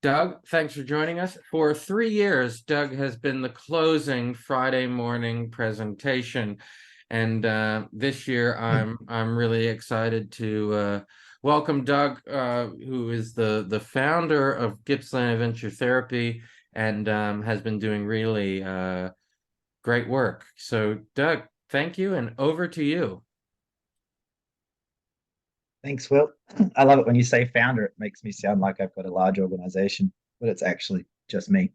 Doug, thanks for joining us. For 3 years, Doug has been the closing Friday morning presentation, and this year I'm really excited to welcome Doug, who is the founder of Gippsland Adventure Therapy and has been doing really great work. So, Doug, thank you, and over to you. Thanks, Will. I love it when you say founder. It makes me sound like I've got a large organization, but it's actually just me.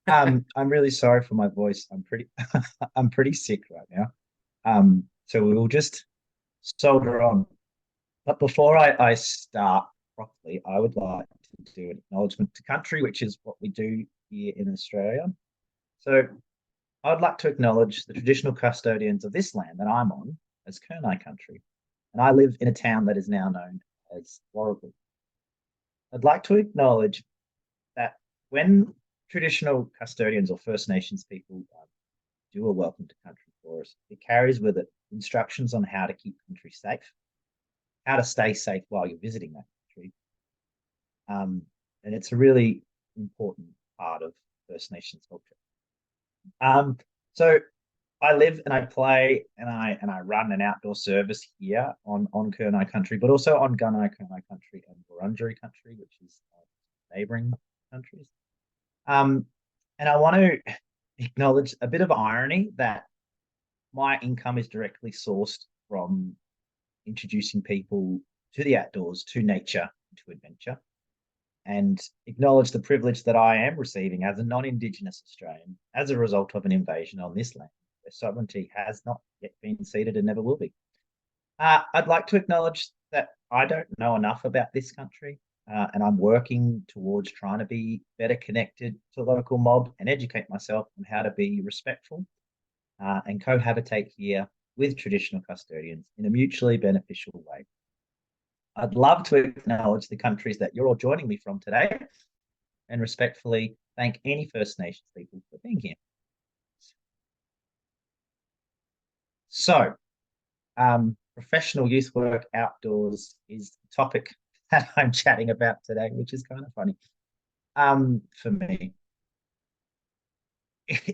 I'm really sorry for my voice. I'm pretty I'm pretty sick right now. So we will just soldier on. But before I start properly, I would like to do an acknowledgement to country, which is what we do here in Australia. So I'd like to acknowledge the traditional custodians of this land that I'm on as Kurnai country, and I live in a town that is now known as Warrant. I'd like to acknowledge that when traditional custodians or First Nations people do a welcome to country for us, it carries with it instructions on how to keep country safe, how to stay safe while you're visiting that country. And it's a really important part of First Nations culture. So I live and I play and I run an outdoor service here on Kurnai country, but also on Gunai Kurnai country and Wurundjeri country, which is neighboring countries. And I want to acknowledge a bit of irony that my income is directly sourced from introducing people to the outdoors, to nature, to adventure, and acknowledge the privilege that I am receiving as a non-Indigenous Australian as a result of an invasion on this land where sovereignty has not yet been ceded and never will be. I'd like to acknowledge that I don't know enough about this country, and I'm working towards trying to be better connected to local mob and educate myself on how to be respectful and cohabitate here with traditional custodians in a mutually beneficial way. I'd love to acknowledge the countries that you're all joining me from today and respectfully thank any First Nations people for being here. So, professional youth work outdoors is the topic that I'm chatting about today, which is kind of funny for me.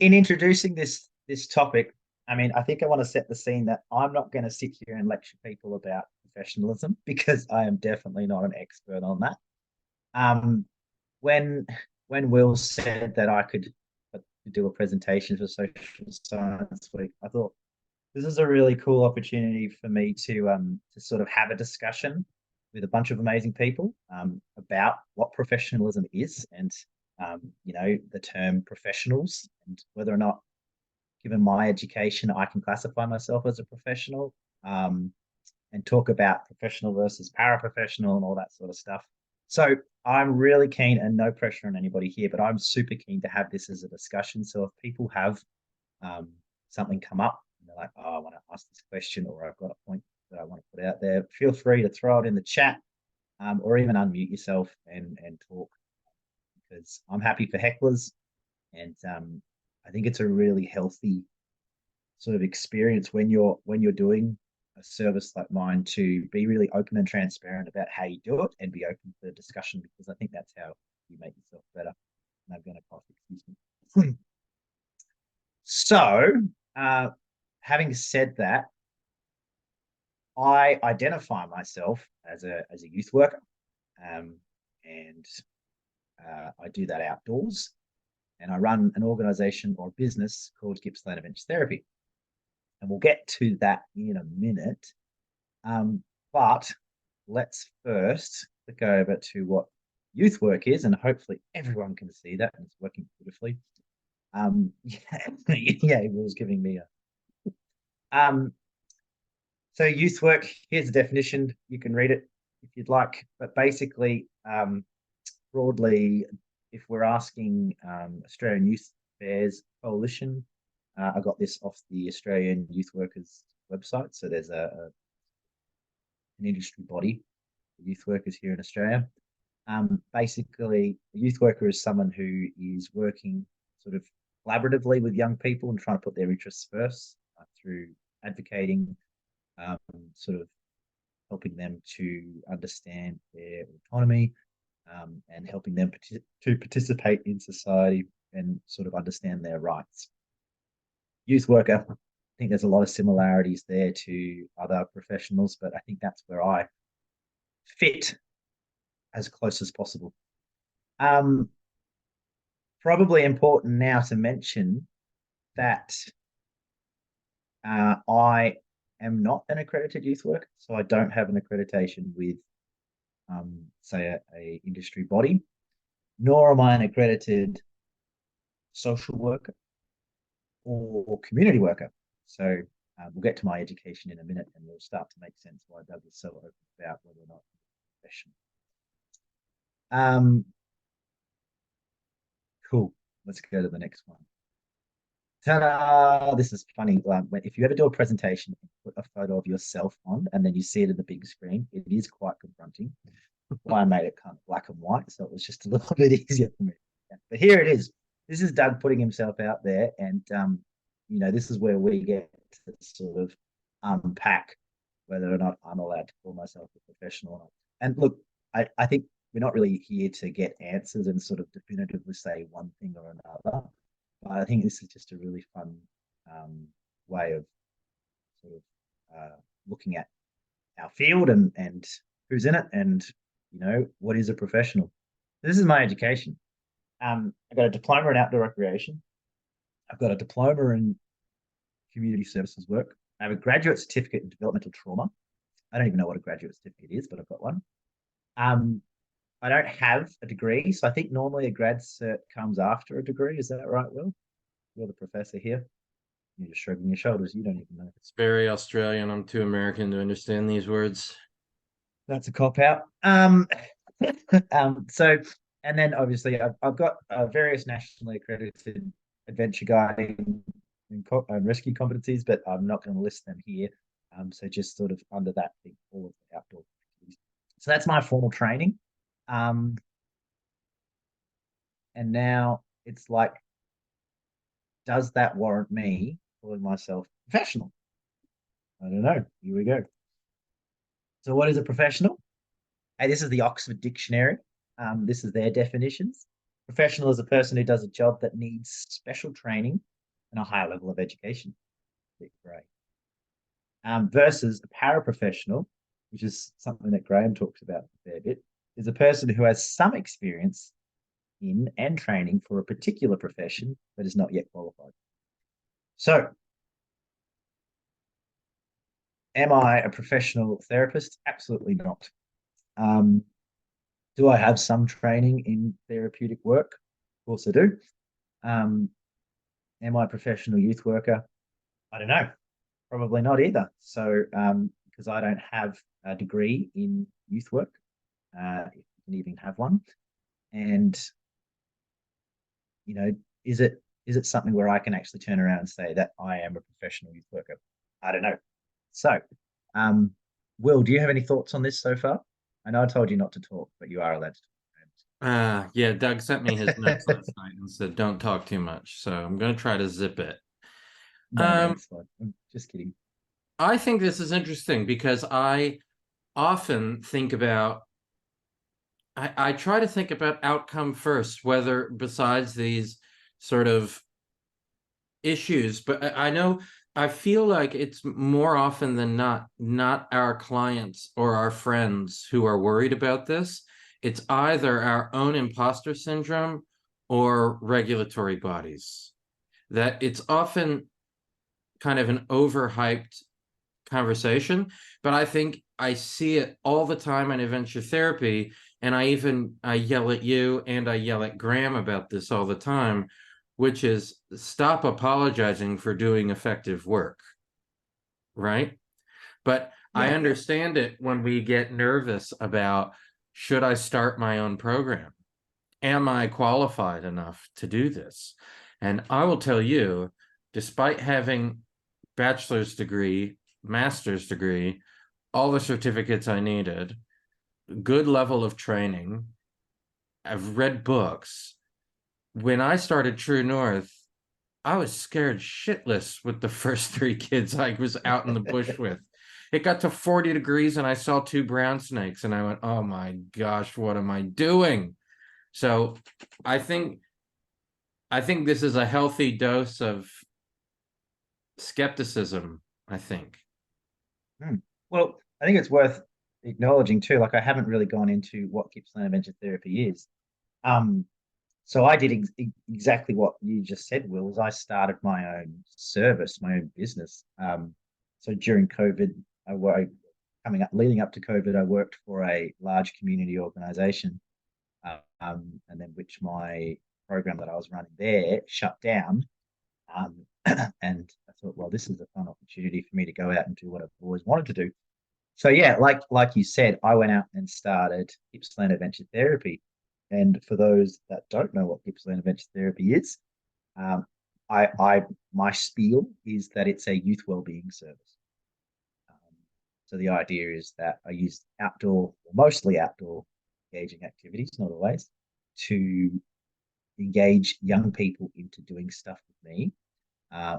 In introducing this topic, I mean, I think I want to set the scene that I'm not going to sit here and lecture people about professionalism because I am definitely not an expert on that. Um, when when Will said that I could do a presentation for Social Science Week, I thought this is a really cool opportunity for me to sort of have a discussion with a bunch of amazing people about what professionalism is and the term professionals and whether or not, given my education, I can classify myself as a professional and talk about professional versus paraprofessional and all that sort of stuff. So I'm really keen, and no pressure on anybody here, but I'm super keen to have this as a discussion. So if people have something come up and they're like, oh, I want to ask this question, or I've got a point that I want to put out there, feel free to throw it in the chat or even unmute yourself and talk, because I'm happy for hecklers. And I think it's a really healthy sort of experience when you're doing a service like mine to be really open and transparent about how you do it and be open for discussion, because I think that's how you make yourself better. And I'm going to cough, excuse me. So, having said that, I identify myself as a youth worker, and I do that outdoors, and I run an organization or business called Gippsland Adventure Therapy, and we'll get to that in a minute. But let's first go over to what youth work is, and hopefully everyone can see that, and it's working beautifully. Yeah, it was giving me a. So youth work, here's the definition. You can read it if you'd like, but basically, broadly, if we're asking Australian Youth Affairs Coalition, I got this off the Australian Youth Workers website. So there's an industry body for youth workers here in Australia. Basically, a youth worker is someone who is working sort of collaboratively with young people and trying to put their interests first through advocating, sort of helping them to understand their autonomy, and helping them to participate in society and sort of understand their rights. Youth worker, I think there's a lot of similarities there to other professionals, but I think that's where I fit as close as possible. Probably important now to mention that I am not an accredited youth worker, so I don't have an accreditation with, say, a industry body, nor am I an accredited social worker or community worker. So we'll get to my education in a minute, and we'll start to make sense why Doug is so open about whether or not profession. Cool. Let's go to the next one. Ta-da! This is funny. If you ever do a presentation and put a photo of yourself on, and then you see it in the big screen, it is quite confronting. Well, I made it kind of black and white, so it was just a little bit easier for me. But here it is. This is Doug putting himself out there, and this is where we get to sort of unpack whether or not I'm allowed to call myself a professional or not. And look, I think we're not really here to get answers and sort of definitively say one thing or another. But I think this is just a really fun way of sort of looking at our field and who's in it, and what is a professional. This is my education. I've got a diploma in outdoor recreation. I've got a diploma in community services work. I have a graduate certificate in developmental trauma. I don't even know what a graduate certificate is, but I've got one. I don't have a degree, so I think normally a grad cert comes after a degree. Is that right, Will? You're the professor here. You're just shrugging your shoulders. You don't even know. It's very Australian. I'm too American to understand these words. That's a cop out. So, and then obviously I've got various nationally accredited adventure guiding and rescue competencies, but I'm not going to list them here. So just sort of under that thing, all of the outdoor activities. So that's my formal training. And now it's like, does that warrant me calling myself professional? I don't know. Here we go. So what is a professional? Hey, this is the Oxford Dictionary. This is their definitions. Professional is a person who does a job that needs special training and a higher level of education. Great. Versus a paraprofessional, which is something that Graham talks about a fair bit, is a person who has some experience in and training for a particular profession but is not yet qualified. So, am I a professional therapist? Absolutely not. Do I have some training in therapeutic work? Of course I do. Am I a professional youth worker? I don't know. Probably not either. So, because I don't have a degree in youth work, if you can even have one. And, is it something where I can actually turn around and say that I am a professional youth worker? I don't know. So, Will, do you have any thoughts on this so far? I know I told you not to talk, but you are allowed to talk. Yeah, Doug sent me his notes last night and said, don't talk too much. So I'm going to try to zip it. No, it's fine. I'm just kidding. I think this is interesting because I often think about, I try to think about outcome first, whether besides these sort of issues, but I feel like it's more often than not our clients or our friends who are worried about this. It's either our own imposter syndrome or regulatory bodies. That it's often kind of an overhyped conversation, but I think I see it all the time in adventure therapy, and I yell at you and I yell at Graham about this all the time, which is stop apologizing for doing effective work, right? But yeah. I understand it when we get nervous about, should I start my own program? Am I qualified enough to do this? And I will tell you, despite having bachelor's degree, master's degree, all the certificates I needed, good level of training, I've read books. When I started True North, I was scared shitless with the first 3 kids I was out in the bush with. It got to 40 degrees and I saw two brown snakes and I went, oh my gosh, what am I doing? So I think this is a healthy dose of skepticism, I think. Well, I think it's worth acknowledging too. Like, I haven't really gone into what Gippsland Adventure Therapy is. So I did exactly what you just said, Will. Is I started my own service, my own business. So during COVID, leading up to COVID, I worked for a large community organisation, and then which my program that I was running there shut down. And I thought, well, this is a fun opportunity for me to go out and do what I've always wanted to do. So yeah, like you said, I went out and started Gippsland Adventure Therapy. And for those that don't know what Gippsland Adventure Therapy is, my spiel is that it's a youth wellbeing service. So the idea is that I use outdoor, or mostly outdoor, engaging activities, not always, to engage young people into doing stuff with me,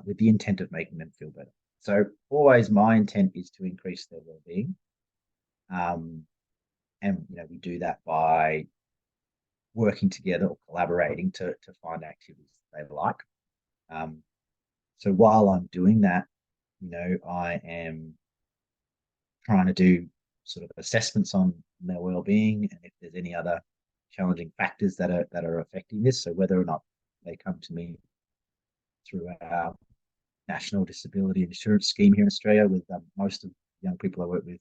with the intent of making them feel better. So always my intent is to increase their well-being. And we do that by working together or collaborating to find activities that they like. So while I'm doing that, I am trying to do sort of assessments on their well-being and if there's any other challenging factors that are affecting this. So whether or not they come to me through our National Disability Insurance Scheme here in Australia, with most of the young people I work with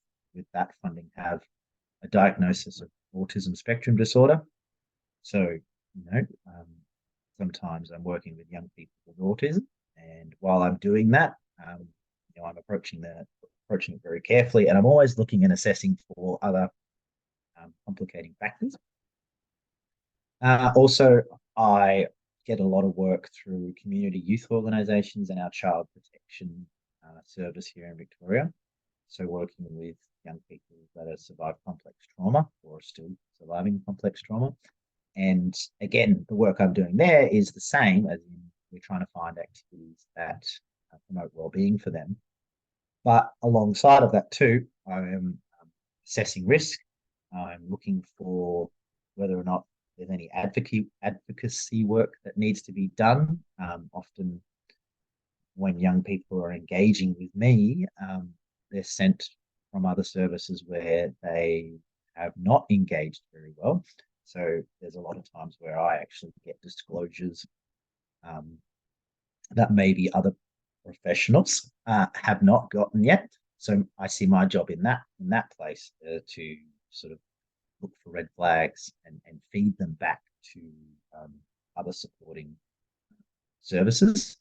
that funding have a diagnosis of autism spectrum disorder. So, sometimes I'm working with young people with autism, and while I'm doing that, I'm approaching it very carefully, and I'm always looking and assessing for other complicating factors. Also, I get a lot of work through community youth organisations and our child protection service here in Victoria. So working with young people that have survived complex trauma or are still surviving complex trauma. And again, the work I'm doing there is the same, as in we're trying to find activities that promote well-being for them. But alongside of that too, I am assessing risk. I'm looking for whether or not there's any advocacy work that needs to be done. Often when young people are engaging with me, they're sent from other services where they have not engaged very well. So there's a lot of times where I actually get disclosures that maybe other professionals have not gotten yet. So I see my job in that place to sort of look for red flags and feed them back to other supporting services,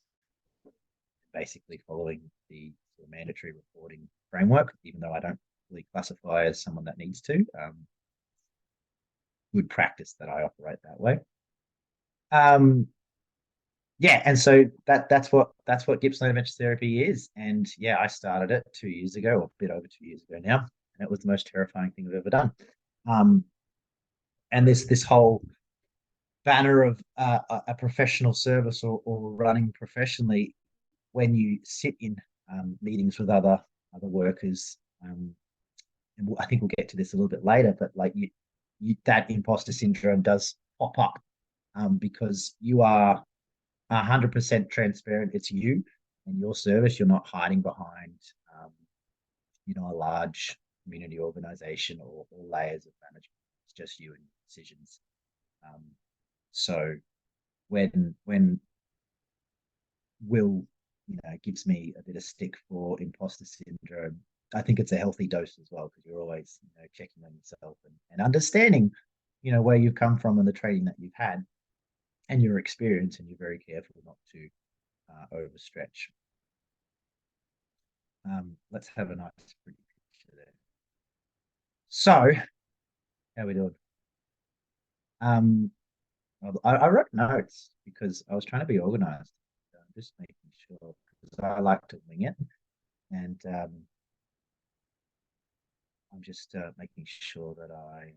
basically following the mandatory reporting framework, even though I don't really classify as someone that needs to. Good practice that I operate that way. Yeah, and so that's what Gippsland Adventure Therapy is. And yeah, I started it 2 years ago, or a bit over 2 years ago now, and it was the most terrifying thing I've ever done. And this whole banner of a professional service or running professionally, when you sit in meetings with other workers, and I think we'll get to this a little bit later, but like that imposter syndrome does pop up because you are 100% transparent. It's you and your service. You're not hiding behind, a large community organization or layers of management. It's just you and decisions. So when Will, gives me a bit of stick for imposter syndrome, I think it's a healthy dose as well, because you're always, checking on yourself and understanding, where you've come from and the training that you've had and your experience, and you're very careful not to overstretch. Let's have a nice pretty picture there. So, how are we doing? I wrote notes because I was trying to be organized. I'm just making sure, because I like to wing it, and I'm just making sure that I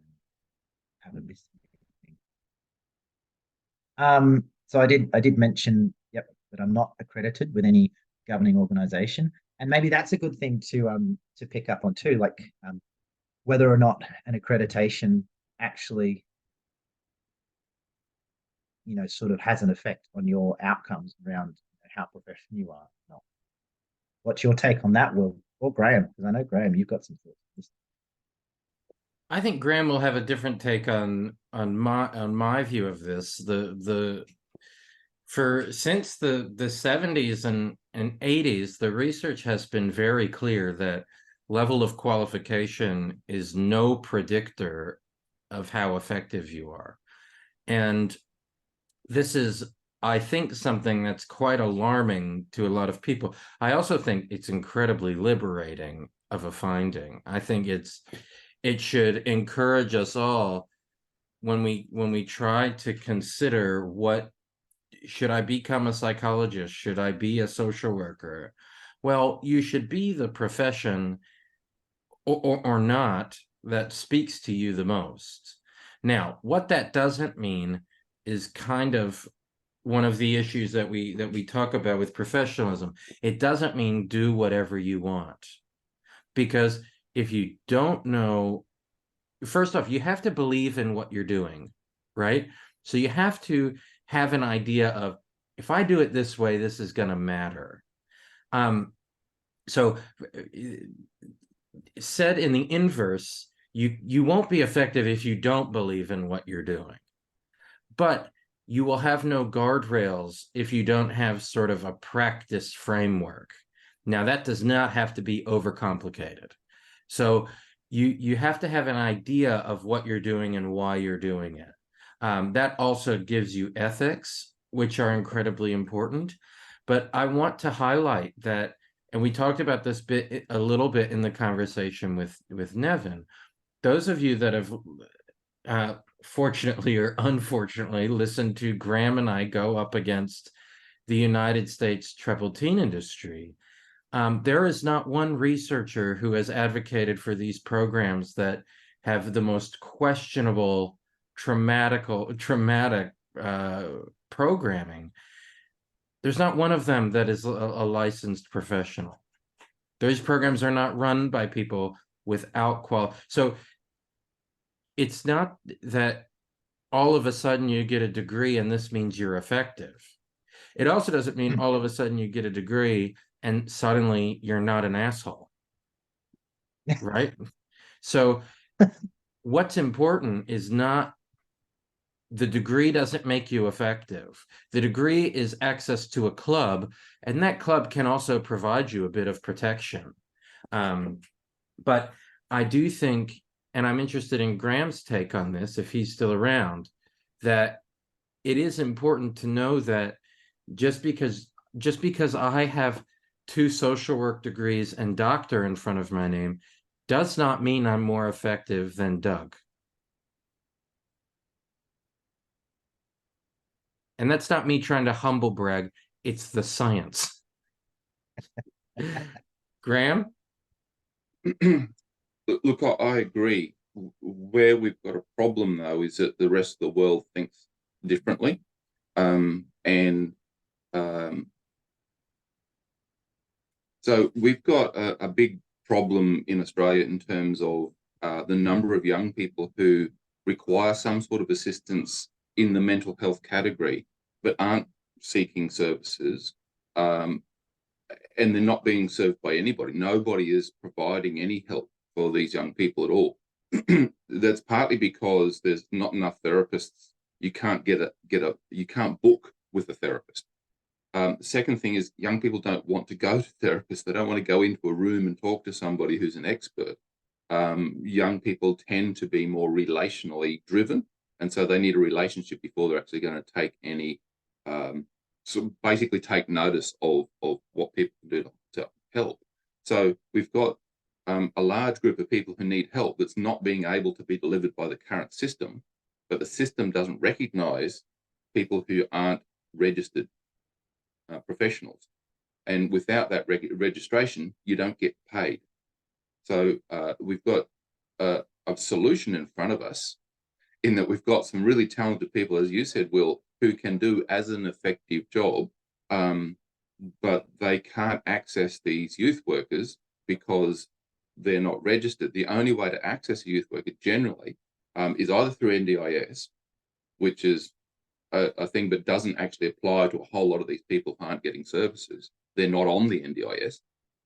haven't missed anything. So I did mention, yep, that I'm not accredited with any governing organisation. And maybe that's a good thing to pick up on too, like whether or not an accreditation actually, sort of has an effect on your outcomes around how professional you are. Not. What's your take on that, Will? Or Graham? Because I know, Graham, you've got some thoughts. I think Graham will have a different take on my view of this. Since the 70s and 80s, the research has been very clear that level of qualification is no predictor of how effective you are. And this is, I think, something that's quite alarming to a lot of people. I also think it's incredibly liberating of a finding. I think it should encourage us all when we try to consider, what should I become? A psychologist? Should I be a social worker? Well, you should be the profession or not that speaks to you the most. Now, what that doesn't mean is kind of one of the issues that we talk about with professionalism. It doesn't mean do whatever you want, because if you don't know, first off, you have to believe in what you're doing, right? So you have to have an idea of, if I do it this way, this is going to matter. So said in the inverse, you won't be effective if you don't believe in what you're doing. But you will have no guardrails if you don't have sort of a practice framework. Now, that does not have to be overcomplicated. So you have to have an idea of what you're doing and why you're doing it. That also gives you ethics, which are incredibly important. But I want to highlight that, and we talked about this a little bit in the conversation with Nevin. Those of you that have fortunately or unfortunately listened to Graham and I go up against the United States treble-teen industry, there is not one researcher who has advocated for these programs that have the most questionable, traumatic programming. There's not one of them that is a licensed professional. Those programs are not run by people without quality. So it's not that all of a sudden you get a degree and this means you're effective. It also doesn't mean all of a sudden you get a degree and suddenly you're not an asshole, right? So what's important is not, the degree doesn't make you effective. The degree is access to a club, and that club can also provide you a bit of protection. But I do think, and I'm interested in Graham's take on this, if he's still around, that it is important to know that just because I have 2 social work degrees and doctor in front of my name does not mean I'm more effective than Doug. And that's not me trying to humble brag. It's the science. Graham? Look, I agree. Where we've got a problem, though, is that the rest of the world thinks differently. So we've got a big problem in Australia in terms of the number of young people who require some sort of assistance in the mental health category, but aren't seeking services, and they're not being served by anybody. Nobody is providing any help for these young people at all. That's partly because there's not enough therapists. You can't you can't book with a therapist. The second thing is, young people don't want to go to therapists. They don't want to go into a room and talk to somebody who's an expert. Young people tend to be more relationally driven, and so they need a relationship before they're actually going to take any, so basically take notice of what people can do to help. So we've got a large group of people who need help that's not being able to be delivered by the current system, but the system doesn't recognize people who aren't registered professionals. And without that registration, you don't get paid. So we've got a solution in front of us, in that we've got some really talented people, as you said, Will, who can do as an effective job but they can't access these youth workers because they're not registered. The only way to access a youth worker generally is either through NDIS, which is a thing but doesn't actually apply to a whole lot of these people who aren't getting services. They're not on the NDIS,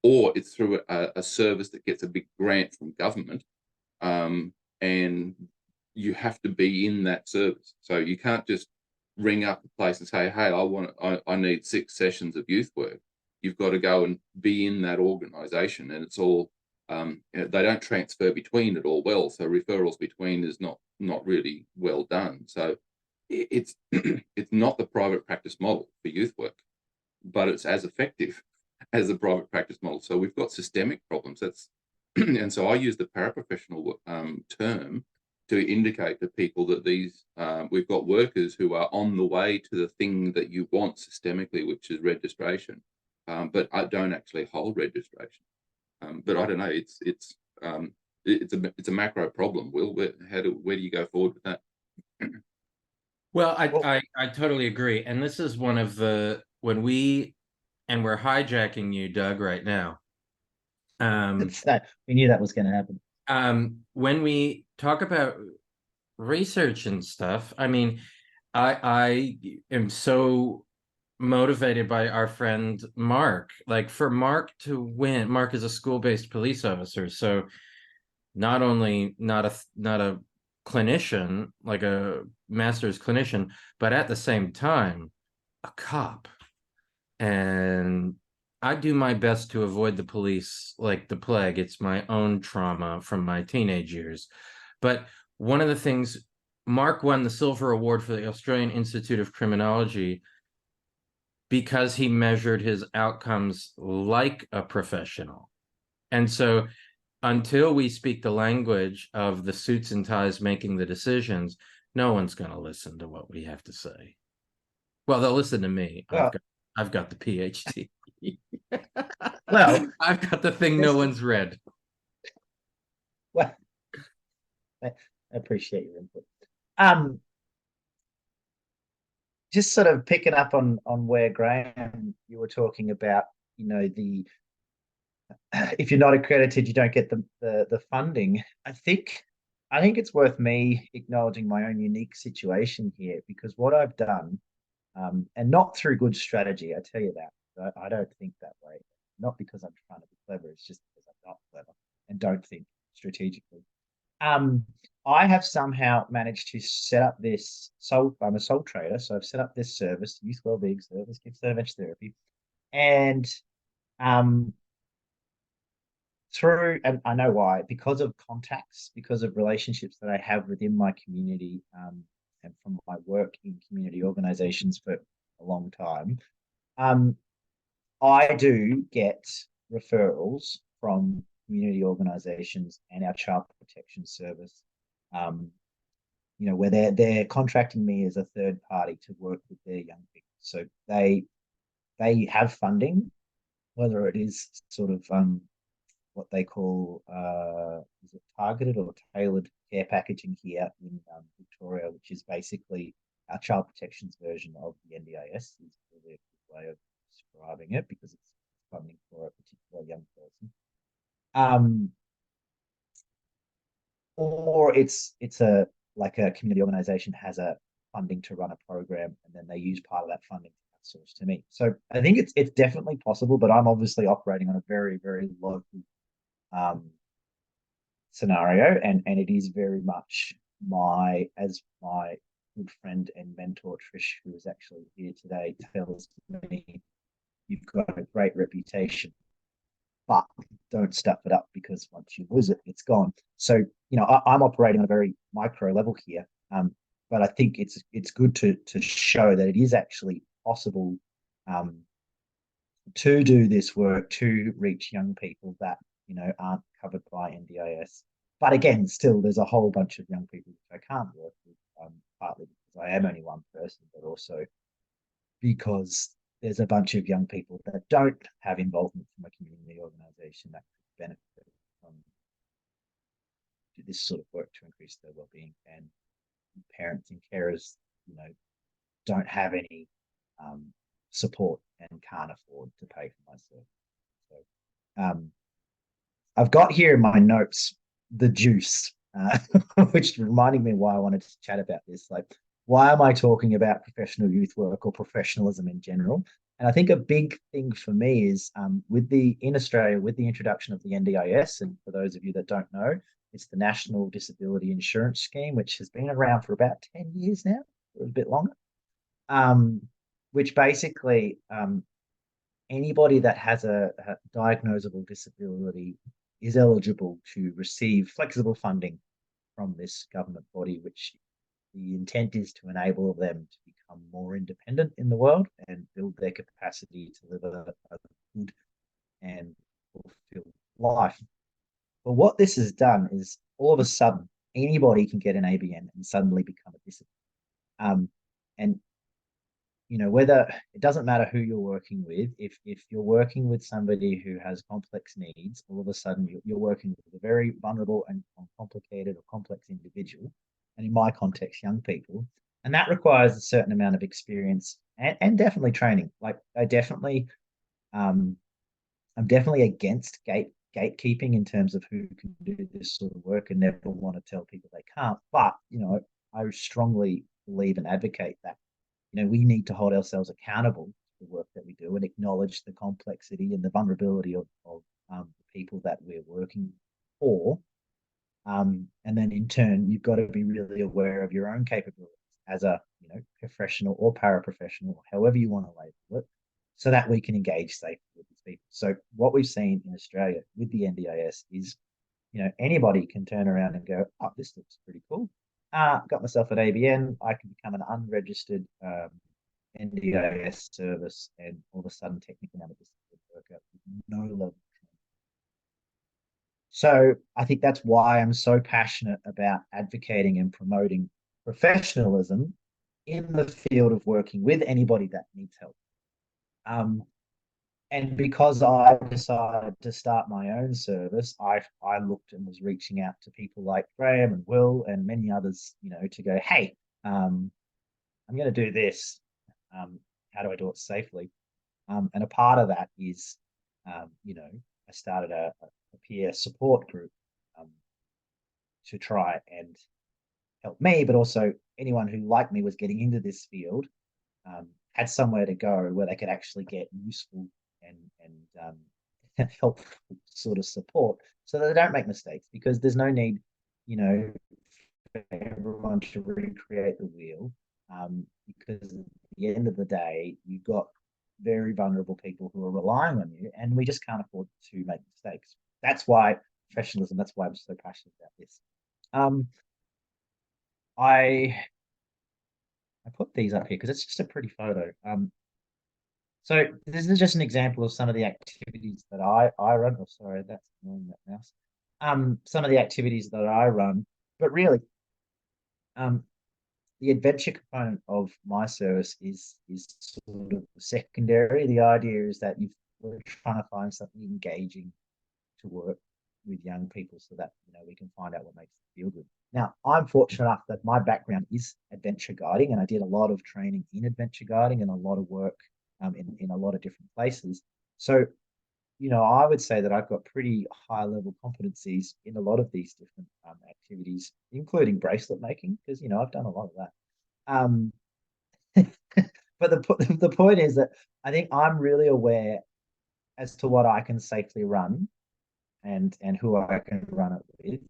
or it's through a service that gets a big grant from government, and you have to be in that service. So you can't just ring up the place and say, hey, I need 6 sessions of youth work. You've got to go and be in that organization, and it's all they don't transfer between it all well. So referrals between is not really well done. So it's it's not the private practice model for youth work, but it's as effective as the private practice model. So we've got systemic problems. That's and so I use the paraprofessional term to indicate to people that these we've got workers who are on the way to the thing that you want systemically, which is registration, but I don't actually hold registration. But I don't know. It's a macro problem. Will, where do you go forward with that? Well, I totally agree. And this is one of the, when we're hijacking you, Doug, right now. We knew that was going to happen. When we talk about research and stuff, I mean, I am so motivated by our friend Mark. Like, for Mark to win, Mark is a school-based police officer, so not only not a clinician, like a master's clinician, but at the same time a cop. And I do my best to avoid the police like the plague. It's my own trauma from my teenage years. But one of the things, Mark won the Silver Award for the Australian Institute of Criminology because he measured his outcomes like a professional. And so until we speak the language of the suits and ties making the decisions, no one's going to listen to what we have to say. Well, they'll listen to me. Well, I've got the PhD. Well, I've got the thing no one's read. Well, I appreciate your input. Just sort of picking up on where Graham, you were talking about, you know, the if you're not accredited, you don't get the funding. I think it's worth me acknowledging my own unique situation here, because what I've done, and not through good strategy, I tell you that. I don't think that way. Not because I'm trying to be clever, it's just because I'm not clever and don't think strategically. I have somehow managed to set up this. So I'm a sole trader, so I've set up this service, youth wellbeing service, Gippsland Adventure Therapy, and through, and I know why, because of contacts, because of relationships that I have within my community, and from my work in community organizations for a long time, I do get referrals from community organizations and our child protection service, where they're contracting me as a third party to work with their young people. So they have funding, whether it is sort of what they call is it targeted or tailored care packaging here in Victoria, which is basically our child protection's version of the NDIS, is really a good way of describing it, because it's funding for a particular young person. Or it's a like a community organization has a funding to run a program, and then they use part of that funding to outsource to me. So I think it's definitely possible, but I'm obviously operating on a very, very local scenario, and it is very much my good friend and mentor Trish, who is actually here today, tells me, you've got a great reputation, but don't stuff it up, because once you lose it, it's gone. So, I'm operating on a very micro level here, but I think it's good to show that it is actually possible to do this work, to reach young people that aren't covered by NDIS. But again, still, there's a whole bunch of young people which I can't work with, partly because I am only one person, but also because there's a bunch of young people that don't have involvement from a community organisation that could benefit from this sort of work to increase their well-being. And parents and carers, don't have any support and can't afford to pay for my service. So I've got here in my notes the juice, which reminding me why I wanted to chat about this. Like, why am I talking about professional youth work or professionalism in general? And I think a big thing for me is in Australia, with the introduction of the NDIS, and for those of you that don't know, it's the National Disability Insurance Scheme, which has been around for about 10 years now, or a bit longer, which basically anybody that has a diagnosable disability is eligible to receive flexible funding from this government body, which the intent is to enable them to become more independent in the world and build their capacity to live a good and fulfilled life. But what this has done is all of a sudden anybody can get an ABN and suddenly become a disability. And whether it doesn't matter who you're working with, if you're working with somebody who has complex needs, all of a sudden you're working with a very vulnerable and complicated or complex individual, and in my context, young people, and that requires a certain amount of experience and definitely training. Like I'm definitely against gatekeeping in terms of who can do this sort of work, and never want to tell people they can't. But I strongly believe and advocate that we need to hold ourselves accountable to the work that we do and acknowledge the complexity and the vulnerability of the people that we're working for. And then in turn, you've got to be really aware of your own capabilities as a professional or paraprofessional, however you want to label it, so that we can engage safely with these people. So what we've seen in Australia with the NDIS is, anybody can turn around and go, oh, this looks pretty cool. Got myself an ABN, I can become an unregistered NDIS service, and all of a sudden technically I'm a disability worker with no level. So I think that's why I'm so passionate about advocating and promoting professionalism in the field of working with anybody that needs help. And because I decided to start my own service, I looked and was reaching out to people like Graham and Will and many others, to go, hey, I'm going to do this. How do I do it safely? And a part of that is, I started a peer support group to try and help me, but also anyone who, like me, was getting into this field, had somewhere to go where they could actually get useful and helpful sort of support, so that they don't make mistakes, because there's no need, for everyone to recreate the wheel, because at the end of the day, you've got very vulnerable people who are relying on you, and we just can't afford to make mistakes. That's why professionalism, that's why I'm so passionate about this. I put these up here because it's just a pretty photo. So this is just an example of some of the activities that I run. Oh, sorry, that's annoying, that mouse. Some of the activities that I run, but really, the adventure component of my service is sort of secondary. The idea is that we're trying to find something engaging to work with young people, so that we can find out what makes them feel good. Now, I'm fortunate enough that my background is adventure guiding, and I did a lot of training in adventure guiding and a lot of work in a lot of different places. So, I would say that I've got pretty high level competencies in a lot of these different activities, including bracelet making, because I've done a lot of that. But the point is that I think I'm really aware as to what I can safely run and who I can run it with,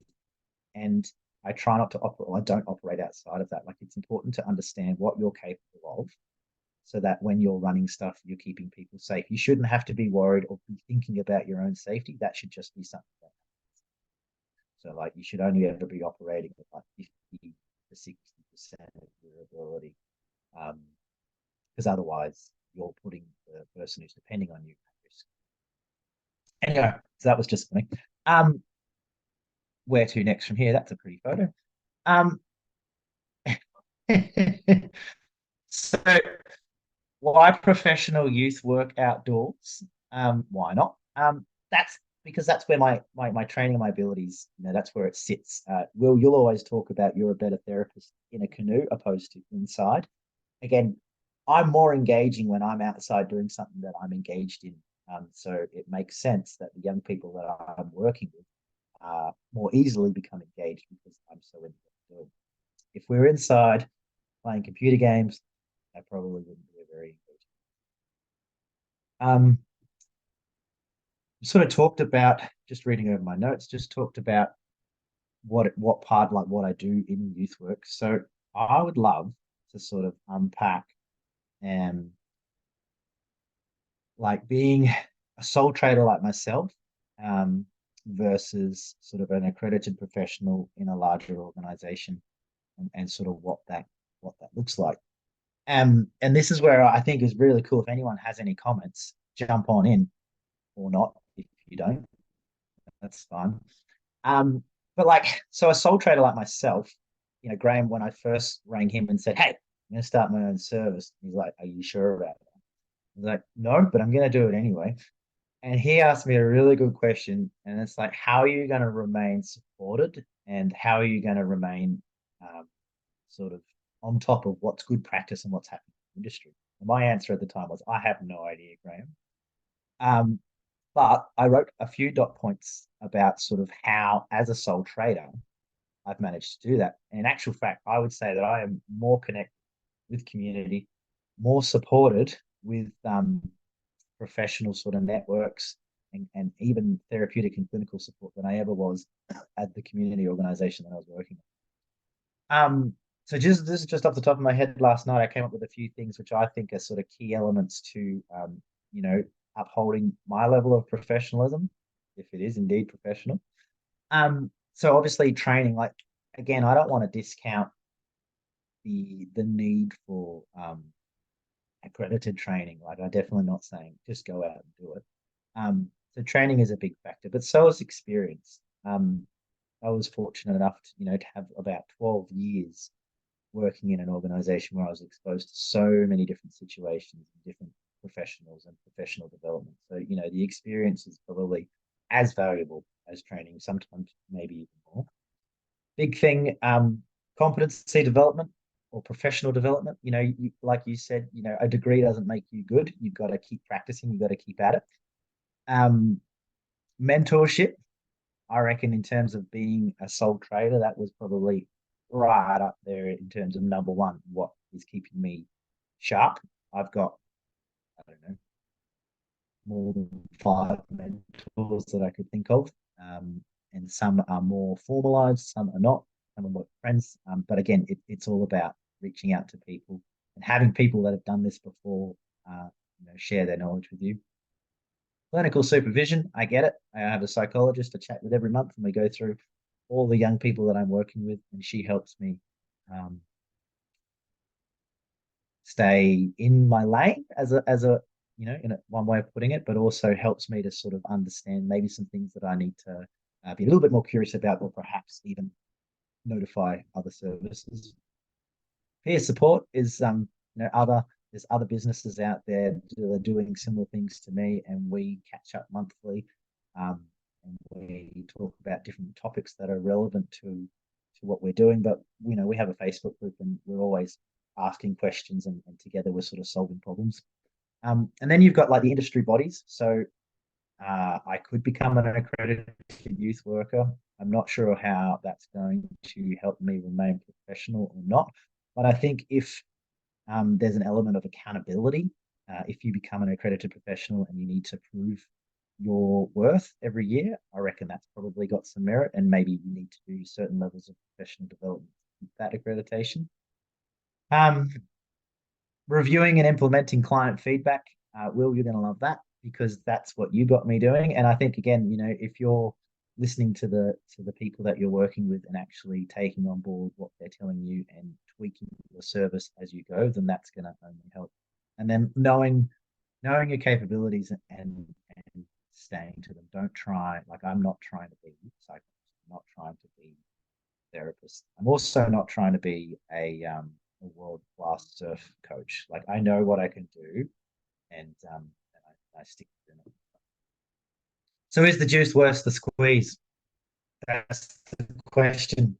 and I try not to operate. I don't operate outside of that. Like, it's important to understand what you're capable of, so that when you're running stuff, you're keeping people safe. You shouldn't have to be worried or be thinking about your own safety. That should just be something that happens. So, like, you should only ever be operating at like 50 to 60% of your ability, because otherwise you're putting the person who's depending on you at risk. Anyway, so that was just funny. Where to next from here? That's a pretty photo. So why professional youth work outdoors? Why not? That's because that's where my training and my abilities, that's where it sits. Will, you'll always talk about you're a better therapist in a canoe opposed to inside. Again, I'm more engaging when I'm outside doing something that I'm engaged in. So it makes sense that the young people that I'm working with more easily become engaged because I'm so into what I'm doing. If we're inside playing computer games, that probably wouldn't be a very engaging. Sort of talked about, just reading over my notes, just talked about what part, like what I do in youth work. So I would love to sort of unpack like being a sole trader like myself versus sort of an accredited professional in a larger organization, and sort of what that looks like. And this is where I think is really cool. If anyone has any comments, jump on in, or not. If you don't, that's fine. But like, so a sole trader like myself, you know, Graham, when I first rang him and said, "Hey, I'm going to start my own service," he's like, "Are you sure about that?" I was like, "No, but I'm going to do it anyway." And he asked me a really good question, and it's like, how are you going to remain supported, and how are you going to remain sort of on top of what's good practice and what's happening in the industry? And my answer at the time was, I have no idea, Graham. But I wrote a few dot points about sort of how, as a sole trader, I've managed to do that. And in actual fact, I would say that I am more connected with community, more supported with professional sort of networks, and even therapeutic and clinical support than I ever was at the community organization that I was working at. So just this is just off the top of my head. Last night, I came up with a few things which I think are sort of key elements to, you know, upholding my level of professionalism, if it is indeed professional. So obviously training, like, again, I don't want to discount the need for accredited training. Like, I'm definitely not saying just go out and do it. So training is a big factor, but so is experience. I was fortunate enough to, you know, to have about 12 years working in an organization where I was exposed to so many different situations and different professionals and professional development. So, you know, the experience is probably as valuable as training, sometimes maybe even more. Big thing, competency development or professional development. You know, like you said, you know, a degree doesn't make you good. You've got to keep practicing. You've got to keep at it. Mentorship, I reckon, in terms of being a sole trader, that was probably right up there in terms of number one, what is keeping me sharp. I've got, I don't know, more than 5 mentors that I could think of. And some are more formalized, some are not, some are more friends. But again, it's all about reaching out to people and having people that have done this before, you know, share their knowledge with you. Clinical supervision, I get it. I have a psychologist I chat with every month, and we go through all the young people that I'm working with, and she helps me stay in my lane as a you know, in one way of putting it, but also helps me to sort of understand maybe some things that I need to be a little bit more curious about, or perhaps even notify other services. Peer support is you know, there's other businesses out there that are doing similar things to me, and we catch up monthly, and we talk about different topics that are relevant to what we're doing. But you know, we have a Facebook group, and we're always asking questions, and together we're sort of solving problems. And then you've got like the industry bodies. So I could become an accredited youth worker. I'm not sure how that's going to help me remain professional or not. But I think if there's an element of accountability, if you become an accredited professional and you need to prove your worth every year, I reckon that's probably got some merit, and maybe you need to do certain levels of professional development with that accreditation. Reviewing and implementing client feedback. Will, you're going to love that, because that's what you got me doing. And I think, again, you know, if you're listening to the people that you're working with and actually taking on board what they're telling you and tweaking your service as you go, then that's going to only help. And then knowing your capabilities and staying to them. Don't try, like, I'm not trying to be a psychologist. I'm not trying to be a therapist. I'm also not trying to be a world-class surf coach. Like, I know what I can do, and I stick to it. So is the juice worth the squeeze? That's the question.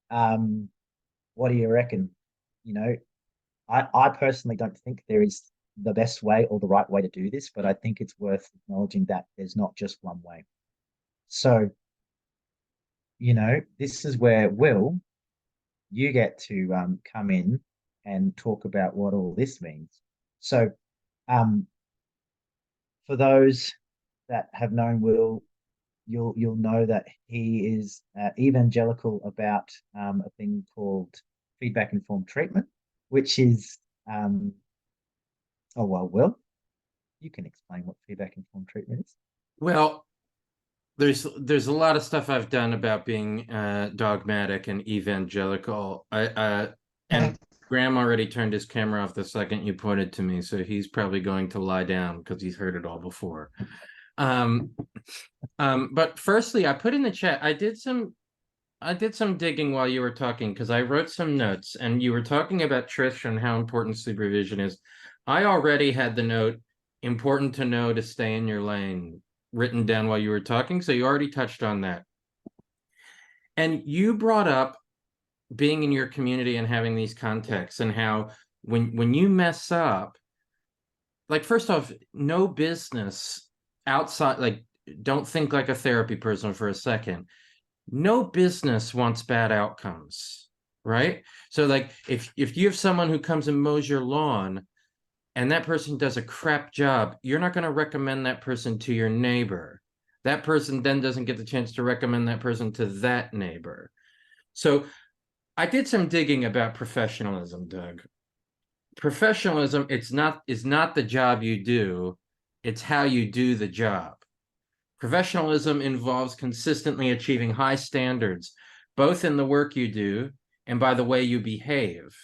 What do you reckon? You know, I personally don't think there is the best way or the right way to do this, but I think it's worth acknowledging that there's not just one way. So, this is where you get to come in and talk about what all this means. So, for those that have known Will, you'll know that he is evangelical about a thing called feedback informed treatment, which is Will, you can explain what feedback informed treatment is. Well, there's a lot of stuff I've done about being dogmatic and evangelical. And Graham already turned his camera off the second you pointed to me, so he's probably going to lie down because he's heard it all before. But firstly, I put in the chat, I did some digging while you were talking because I wrote some notes, and you were talking about Trish and how important supervision is. I already had the note, important to know to stay in your lane, written down while you were talking, so you already touched on that. And you brought up being in your community and having these contexts, and how when you mess up, like, first off, no business outside, like, don't think like a therapy person for a second. No business wants bad outcomes, right? So, like, if you have someone who comes and mows your lawn and that person does a crap job, you're not going to recommend that person to your neighbor. That person then doesn't get the chance to recommend that person to that neighbor. So I did some digging about professionalism, Doug. Professionalism, is not the job you do, it's how you do the job. Professionalism involves consistently achieving high standards, both in the work you do and by the way you behave.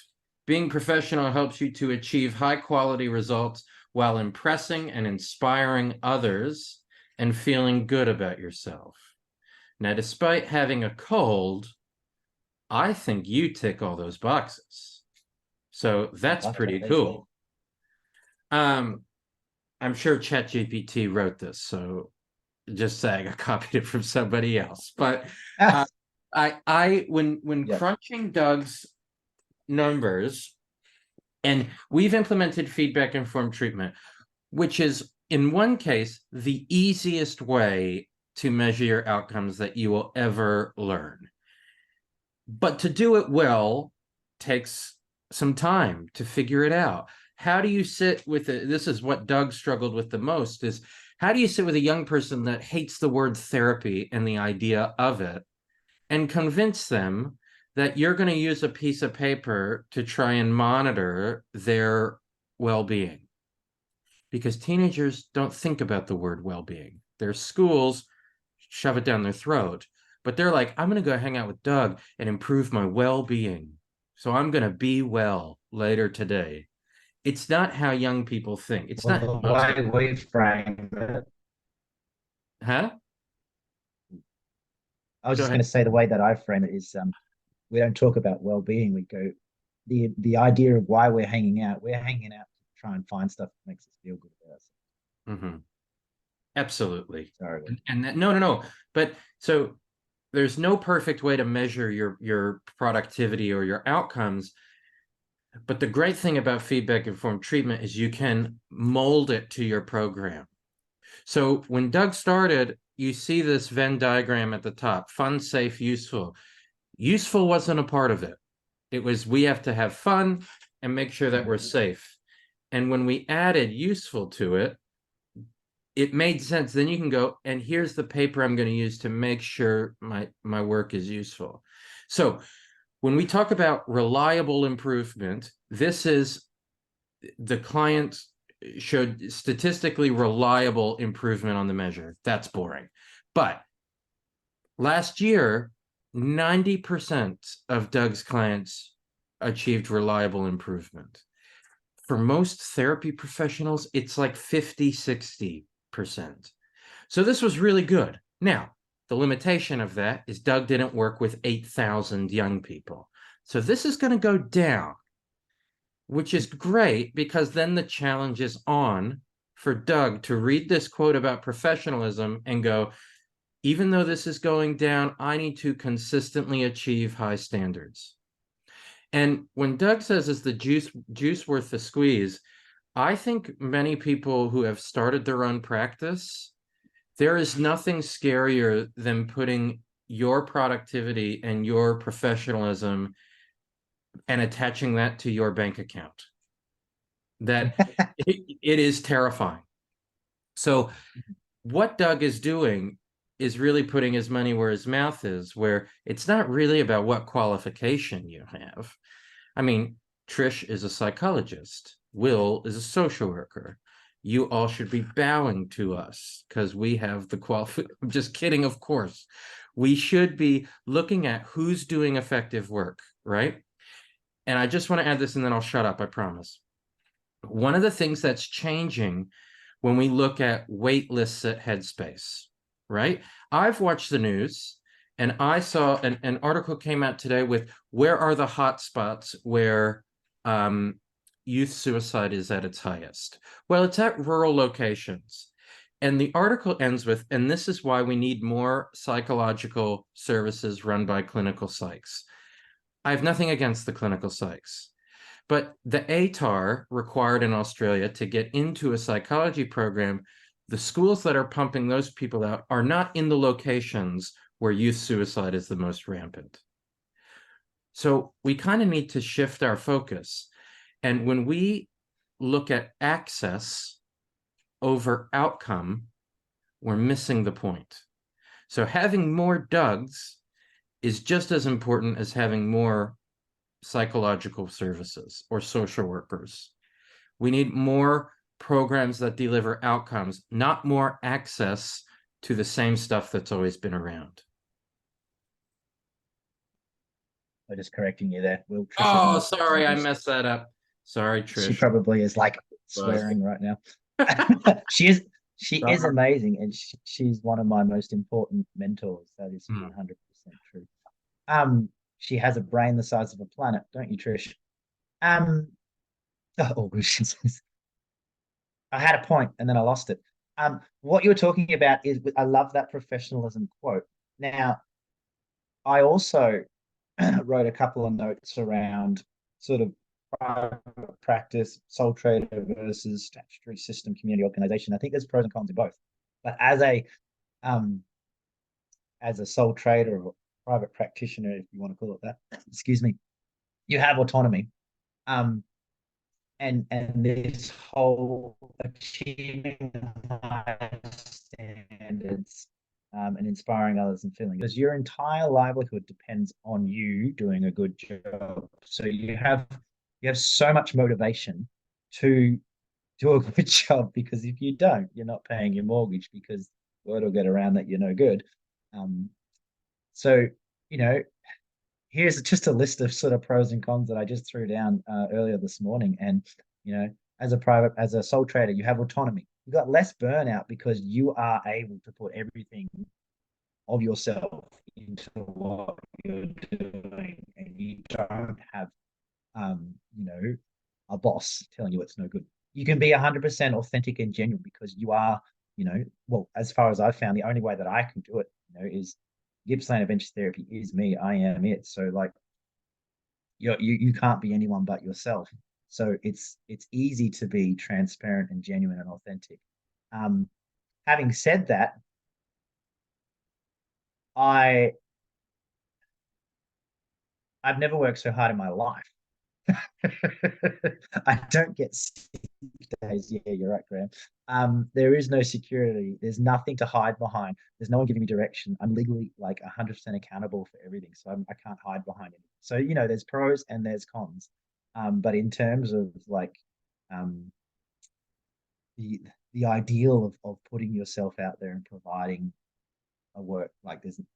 Being professional helps you to achieve high quality results while impressing and inspiring others and feeling good about yourself. Now, despite having a cold, I think you tick all those boxes. So that's pretty cool. I'm sure ChatGPT wrote this, so just saying I copied it from somebody else. But when crunching Doug's numbers, and we've implemented feedback informed treatment, which is in one case the easiest way to measure your outcomes that you will ever learn. But to do it well takes some time to figure it out. How do you sit with it? This is what Doug struggled with the most, is how do you sit with a young person that hates the word therapy and the idea of it and convince them that you're going to use a piece of paper to try and monitor their well-being? Because teenagers don't think about the word well-being. Their schools shove it down their throat, but they're like, I'm going to go hang out with Doug and improve my well-being. So I'm going to be well later today. It's not how young people think. It's not the way we frame it. Huh? I was just going to say the way that I frame it is we don't talk about well-being. We go the idea of why we're hanging out. We're hanging out to try and find stuff that makes us feel good about ourselves. Mm-hmm. Absolutely. Sorry. And that, no. But so there's no perfect way to measure your productivity or your outcomes. But the great thing about feedback informed treatment is you can mold it to your program. So when Doug started, you see this Venn diagram at the top: fun, safe, useful. Useful wasn't a part of it. It was, we have to have fun and make sure that we're safe. And when we added useful to it, it made sense. Then you can go, and here's the paper I'm going to use to make sure my work is useful. So when we talk about reliable improvement, this is the client showed statistically reliable improvement on the measure. That's boring. But last year, 90% of Doug's clients achieved reliable improvement. For most therapy professionals, it's like 50-60%. So this was really good. Now, the limitation of that is Doug didn't work with 8,000 young people. So this is going to go down, which is great, because then the challenge is on for Doug to read this quote about professionalism and go, even though this is going down, I need to consistently achieve high standards. And when Doug says, is the juice worth the squeeze? I think many people who have started their own practice, there is nothing scarier than putting your productivity and your professionalism and attaching that to your bank account. That it is terrifying. So what Doug is doing is really putting his money where his mouth is, where it's not really about what qualification you have. I mean, Trish is a psychologist. Will is a social worker. You all should be bowing to us because we have the I'm just kidding, of course. We should be looking at who's doing effective work, right? And I just want to add this and then I'll shut up, I promise. One of the things that's changing when we look at wait lists at Headspace, right? I've watched the news and I saw an article came out today with where are the hot spots where youth suicide is at its highest. Well, it's at rural locations. And the article ends with, and this is why we need more psychological services run by clinical psychs. I have nothing against the clinical psychs, but the ATAR required in Australia to get into a psychology program, the schools that are pumping those people out are not in the locations where youth suicide is the most rampant. So we kind of need to shift our focus. And when we look at access over outcome, we're missing the point. So having more Dougs is just as important as having more psychological services or social workers. We need more programs that deliver outcomes, not more access to the same stuff that's always been around. I'm just correcting you there. Will, oh, sorry, I messed that up. Sorry, Trish. She probably is like swearing right now. she is amazing, and she's one of my most important mentors. That is 100% true. She has a brain the size of a planet, don't you, Trish? Oh, I had a point and then I lost it. What you're talking about is, I love that professionalism quote. Now, I also wrote a couple of notes around sort of private practice, sole trader versus statutory system, community organization. I think there's pros and cons in both. But as a sole trader or private practitioner, if you want to call it that, excuse me, you have autonomy. And this whole achieving high standards and inspiring others and feeling, because your entire livelihood depends on you doing a good job. So you have so much motivation to do a good job, because if you don't, you're not paying your mortgage, because word will get around that you're no good. So, here's just a list of sort of pros and cons that I just threw down earlier this morning. And, as a sole trader, you have autonomy. You've got less burnout because you are able to put everything of yourself into what you're doing, and you don't have, a boss telling you it's no good. You can be 100% authentic and genuine because you are, well, as far as I've found, the only way that I can do it, is Gippsland Adventure Therapy is me. I am it. So like, you can't be anyone but yourself. So it's easy to be transparent and genuine and authentic. Having said that, I've never worked so hard in my life. I don't get sick days. Yeah, you're right, Graham. There is no security. There's nothing to hide behind. There's no one giving me direction. I'm legally like 100% accountable for everything. So I can't hide behind it. So, there's pros and there's cons. But in terms of like the ideal of putting yourself out there and providing a work, like I think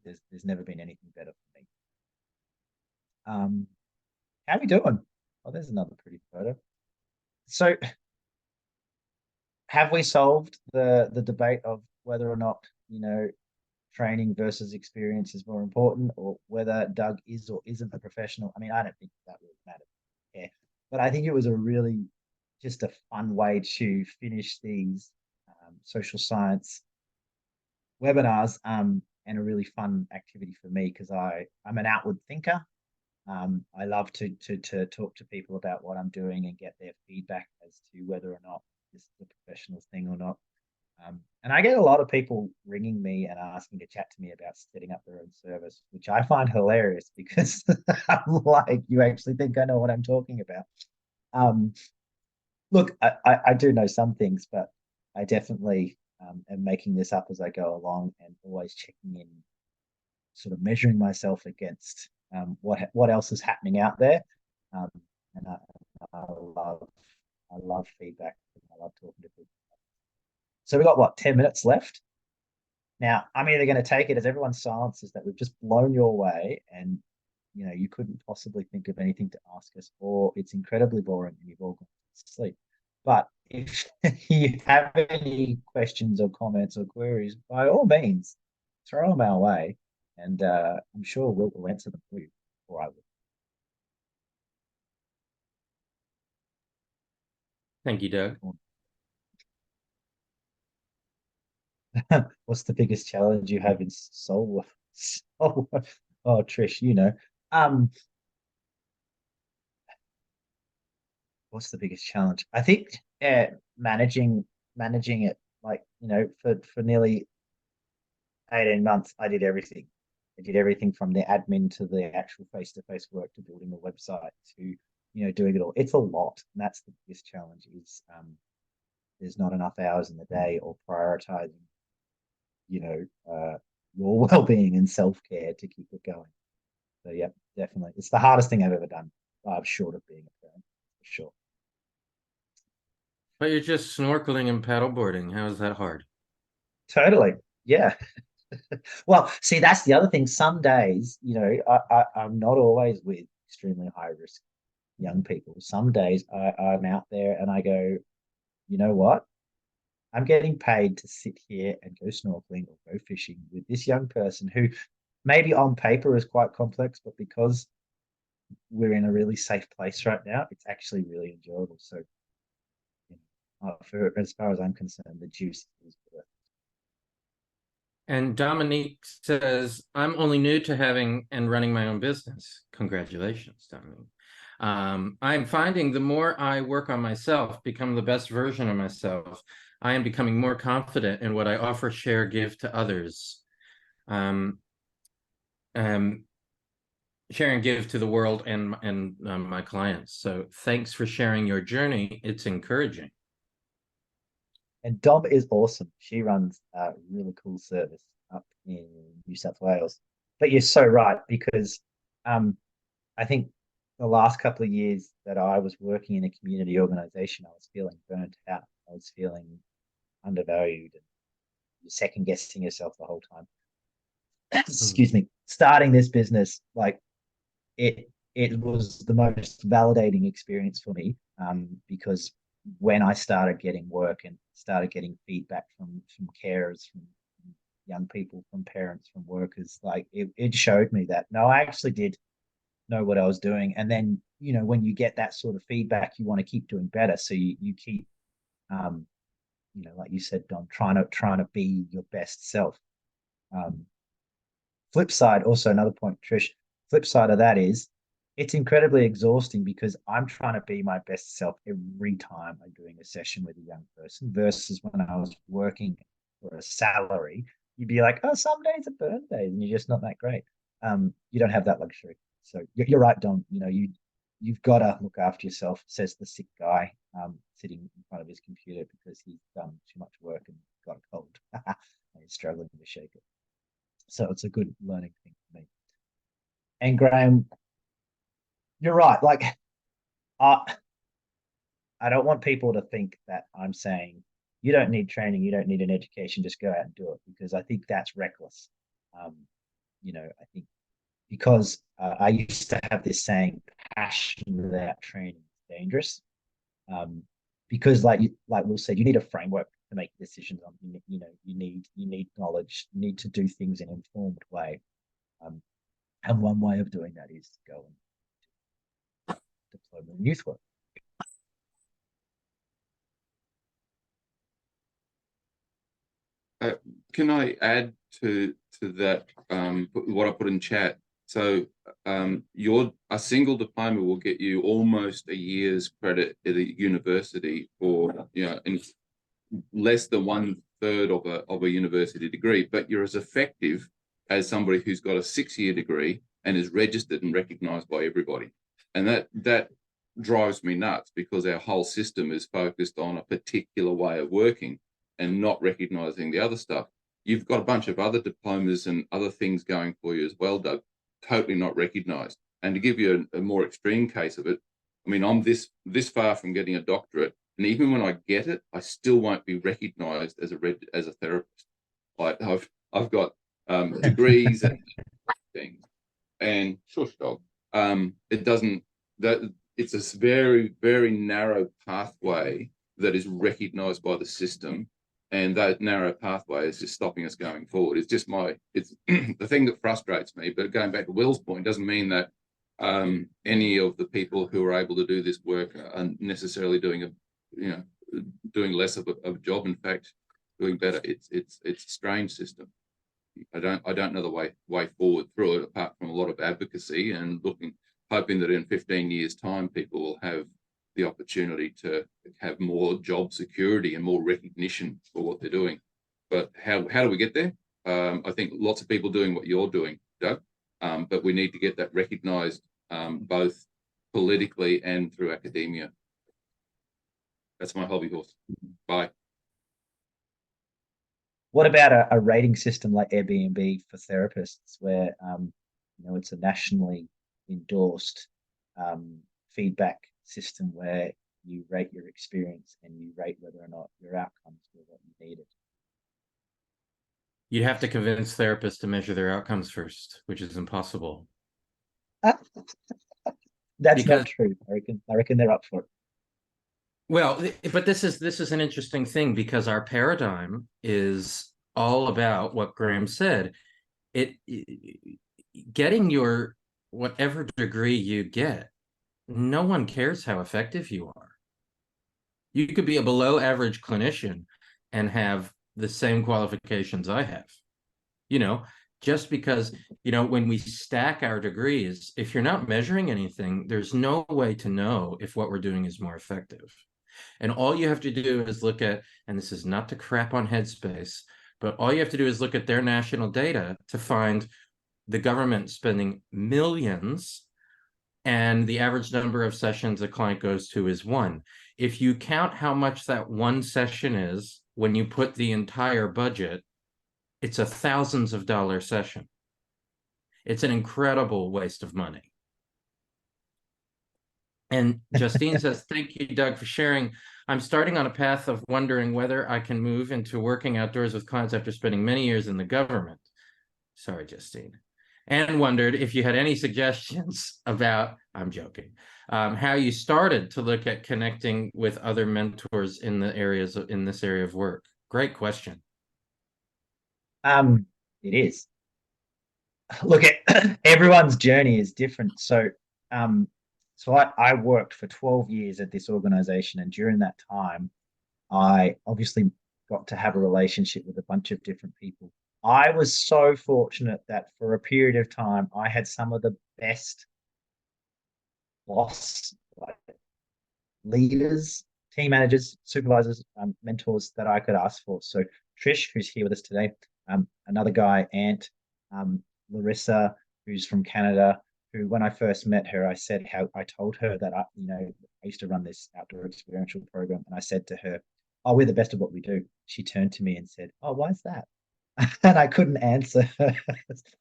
there's never been anything better for me. How are we doing? Oh, there's another pretty photo. So have we solved the debate of whether or not, training versus experience is more important, or whether Doug is or isn't a professional? I mean, I don't think that really matters. Yeah. But I think it was just a fun way to finish these social science webinars, and a really fun activity for me, because I'm an outward thinker. I love to talk to people about what I'm doing and get their feedback as to whether or not this is a professional thing or not. And I get a lot of people ringing me and asking to chat to me about setting up their own service, which I find hilarious because I'm like, you actually think I know what I'm talking about. Look, I do know some things, but I definitely am making this up as I go along and always checking in, sort of measuring myself against what else is happening out there. Um, and I love feedback. I love talking to people. So we got what, 10 minutes left? Now, I'm either going to take it as everyone's silence is that we've just blown your way and you couldn't possibly think of anything to ask us, or it's incredibly boring and you've all gone to sleep. But if you have any questions or comments or queries, by all means, throw them our way, and I'm sure we'll answer them for you, or I will. Thank you, Doug. What's the biggest challenge you have in soul? Oh, Trish, what's the biggest challenge? I think managing it, like for nearly 18 months, I did everything. I did everything from the admin to the actual face-to-face work to building a website to doing it all. It's a lot, and that's the biggest challenge. Is there's not enough hours in the day, or prioritizing your well-being and self-care to keep it going. So yeah, definitely, it's the hardest thing I've ever done, short of being a parent, for sure. But you're just snorkeling and paddleboarding. How is that hard? Totally, yeah. Well, see, that's the other thing. Some days, I'm not always with extremely high risk young people. Some days I'm out there and I go, you know what? I'm getting paid to sit here and go snorkeling or go fishing with this young person who maybe on paper is quite complex, but because we're in a really safe place right now, it's actually really enjoyable. So, for as far as I'm concerned, the juice is worth it. And Dominique says, I'm only new to having and running my own business. Congratulations, Dominique. I'm finding the more I work on myself, become the best version of myself, I am becoming more confident in what I offer, share, give to others. Share and give to the world and my clients. So thanks for sharing your journey. It's encouraging. And Dom is awesome. She runs a really cool service up in New South Wales. But you're so right, because I think the last couple of years that I was working in a community organization, I was feeling burnt out. I was feeling undervalued and second guessing yourself the whole time. Excuse me. Starting this business, like it was the most validating experience for me, because when I started getting work and started getting feedback from carers, from young people, from parents, from workers, like it showed me that no, I actually did know what I was doing. And then when you get that sort of feedback, you want to keep doing better. So you keep like you said, Don, trying to be your best self. Flip side, also another point, Trish. Flip side of that is it's incredibly exhausting because I'm trying to be my best self every time I'm doing a session with a young person versus when I was working for a salary, you'd be like, oh, some days are burn days and you're just not that great. You don't have that luxury. So you're right, Don. You've got to look after yourself, says the sick guy sitting in front of his computer because he's done too much work and got a cold and he's struggling to shake it. So it's a good learning thing for me. And Graham, you're right. Like, I don't want people to think that I'm saying you don't need training, you don't need an education, just go out and do it, because I think that's reckless. I think because I used to have this saying, passion without training is dangerous. Because like Will said, you need a framework to make decisions on. You need knowledge. You need to do things in an informed way. And one way of doing that is to go and diploma in youth work. Can I add to that what I put in chat? So a single diploma will get you almost a year's credit at a university for, in less than 1/3 of a university degree, but you're as effective as somebody who's got a 6-year degree and is registered and recognized by everybody. And that drives me nuts, because our whole system is focused on a particular way of working and not recognizing the other stuff. You've got a bunch of other diplomas and other things going for you as well, Doug, totally not recognized. And to give you a more extreme case of it, I mean, I'm this far from getting a doctorate, and even when I get it, I still won't be recognized as a therapist. Like I've got degrees and things, and shush dog. It doesn't, that it's a very, very narrow pathway that is recognized by the system, and that narrow pathway is just stopping us going forward. It's just it's the thing that frustrates me. But going back to Will's point, doesn't mean that any of the people who are able to do this work are necessarily doing doing less of a job. In fact, doing better. It's a strange system. I don't know the way forward through it, apart from a lot of advocacy and hoping that in 15 years' time, people will have the opportunity to have more job security and more recognition for what they're doing. But how do we get there? I think lots of people doing what you're doing, Doug, but we need to get that recognized both politically and through academia. That's my hobby horse. Bye. What about a rating system like Airbnb for therapists, where it's a nationally endorsed feedback system where you rate your experience and you rate whether or not your outcomes were what you needed? You'd have to convince therapists to measure their outcomes first, which is impossible. That's not true. I reckon they're up for it. Well, but this is an interesting thing, because our paradigm is all about what Graham said. Getting your whatever degree you get, no one cares how effective you are. You could be a below average clinician and have the same qualifications I have. Just because, when we stack our degrees, if you're not measuring anything, there's no way to know if what we're doing is more effective. And all you have to do is look at, and this is not to crap on Headspace, but all you have to do is look at their national data to find the government spending millions, and the average number of sessions a client goes to is 1. If you count how much that one session is, when you put the entire budget, it's a thousands of dollar session. It's an incredible waste of money. And Justine says, thank you, Doug, for sharing. I'm starting on a path of wondering whether I can move into working outdoors with clients after spending many years in the government. Sorry, Justine. And wondered if you had any suggestions about, I'm joking, how you started to look at connecting with other mentors in this area of work. Great question. It is. Look, at everyone's journey is different. So I worked for 12 years at this organization, and during that time, I obviously got to have a relationship with a bunch of different people. I was so fortunate that for a period of time, I had some of the best leaders, team managers, supervisors, mentors that I could ask for. So Trish, who's here with us today, another guy, Ant, Larissa, who's from Canada, who, when I first met her, I told her that I used to run this outdoor experiential program, and I said to her, "Oh, we're the best at what we do." She turned to me and said, "Oh, why is that?" And I couldn't answer her.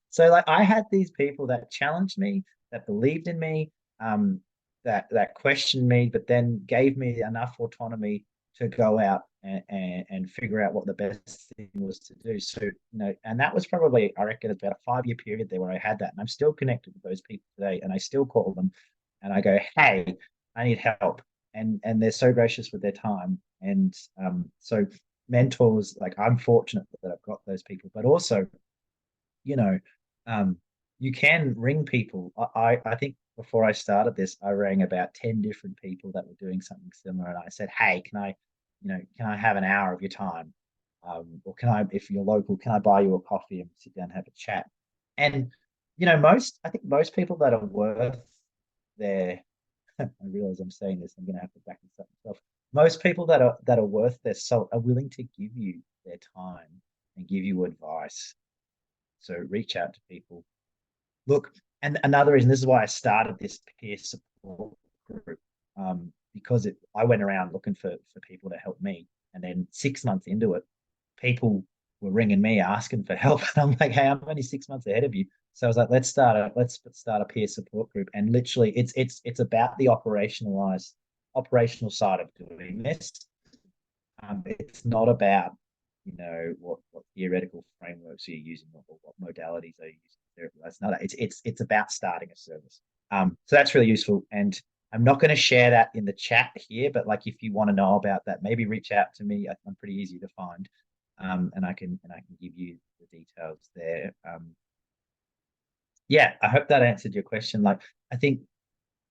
So I had these people that challenged me, that believed in me, that questioned me, but then gave me enough autonomy to go out and figure out what the best thing was to do. So, and that was probably, I reckon, about a 5-year period there where I had that. And I'm still connected with those people today. And I still call them and I go, "Hey, I need help." And they're so gracious with their time. And so mentors, I'm fortunate that I've got those people, but also, you can ring people. I think before I started this, I rang about 10 different people that were doing something similar. And I said, "Hey, can I have an hour of your time? Or if you're local, can I buy you a coffee and sit down and have a chat?" And I think most people that are worth their, I realize I'm saying this, I'm going to have to back this up myself. Most people that are worth their salt are willing to give you their time and give you advice. So reach out to people. Look, and another reason, this is why I started this peer support group, because I went around looking for people to help me, and then 6 months into it, people were ringing me asking for help, and I'm like, hey, I'm only 6 months ahead of you. So I was like, let's start a peer support group, and literally, it's about the operational side of doing this. It's not about what theoretical frameworks are you using, or what modalities are you using. That's not it's about starting a service. So that's really useful, and I'm not going to share that in the chat here, but like if you want to know about that, maybe reach out to me. I'm pretty easy to find, and I can give you the details there. Yeah, I hope that answered your question. Like, I think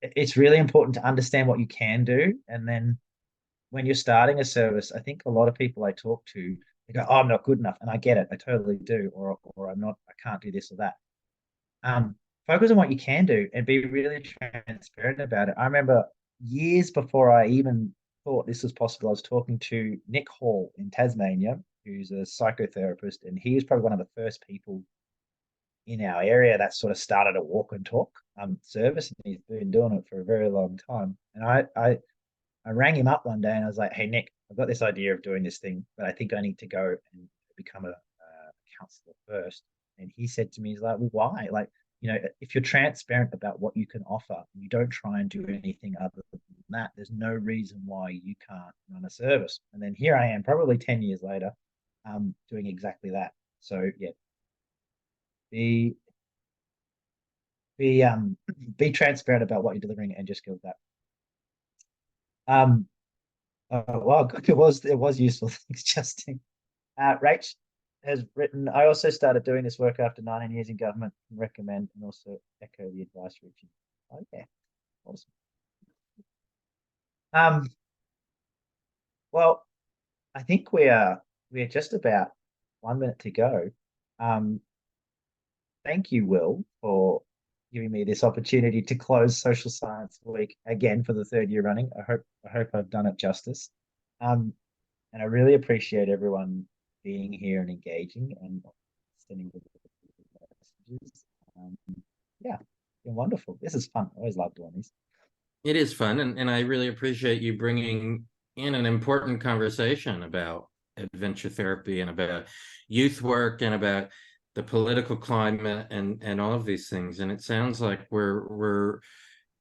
it's really important to understand what you can do, and then when you're starting a service, I think a lot of people I talk to, they go, "Oh, I'm not good enough," and I get it, I totally do, or I can't do this or that. Focus on what you can do and be really transparent about it. I remember years before I even thought this was possible, I was talking to Nick Hall in Tasmania, who's a psychotherapist, and he was probably one of the first people in our area that sort of started a walk and talk service, and he's been doing it for a very long time. And I rang him up one day and I was like, "Hey Nick, I've got this idea of doing this thing, but I think I need to go and become a counselor first." And he said to me, "He's like, well, why? Like, if you're transparent about what you can offer, and you don't try and do anything other than that, there's no reason why you can't run a service." And then here I am, probably 10 years later, doing exactly that. So yeah, be be be transparent about what you're delivering and just go with that. Well, good. It was useful. Thanks, Justin. Rach has written, I also started doing this work after 19 years in government, and recommend and also echo the advice reaching. Oh yeah, awesome. Well, I think we're just about 1 minute to go. Thank you, Will, for giving me this opportunity to close Social Science Week again for the third year running. I hope I've done it justice. And I really appreciate everyone being here and engaging and sending the messages. Yeah, been wonderful. This is fun. I always love doing these. It is fun, and I really appreciate you bringing in an important conversation about adventure therapy and about youth work and about the political climate and all of these things. And it sounds like we're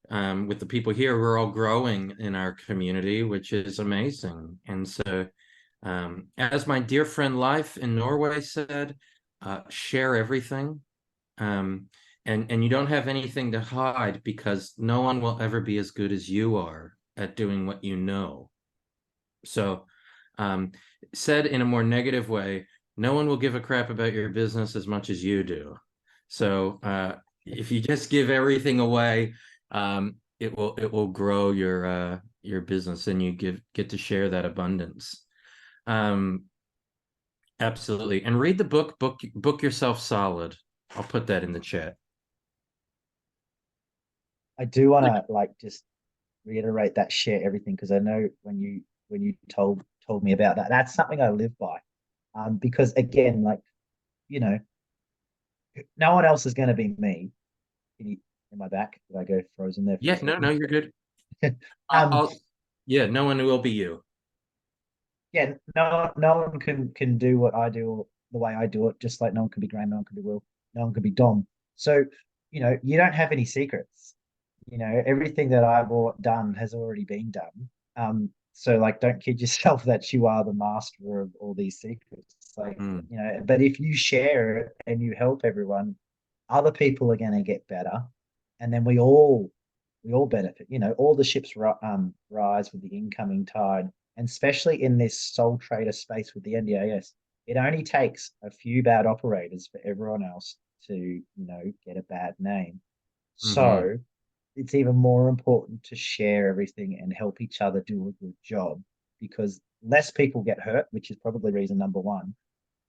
with the people here, we're all growing in our community, which is amazing. And so, as my dear friend Leif in Norway said, share everything. And you don't have anything to hide, because no one will ever be as good as you are at doing what you know. So, said in a more negative way, no one will give a crap about your business as much as you do. So, if you just give everything away, it will grow your business, and you get to share that abundance. Absolutely. And read the book Yourself Solid. I'll put that in the chat. I do want to just reiterate that share everything, because I know when you told me about that, that's something I live by. Because again, no one else is going to be me. In my back, did I go frozen there? Yeah, no, you're good. um, yeah, no one will be you. Yeah, no one can do what I do the way I do it. Just like no one can be Graham, no one can be Will, no one can be Dom. So you don't have any secrets. Everything that I've done has already been done. So don't kid yourself that you are the master of all these secrets. But if you share it and you help everyone, other people are going to get better, and then we all benefit. All the ships rise with the incoming tide, and especially in this sole trader space with the NDIS, it only takes a few bad operators for everyone else to get a bad name. So it's even more important to share everything and help each other do a good job, because less people get hurt, which is probably reason number one.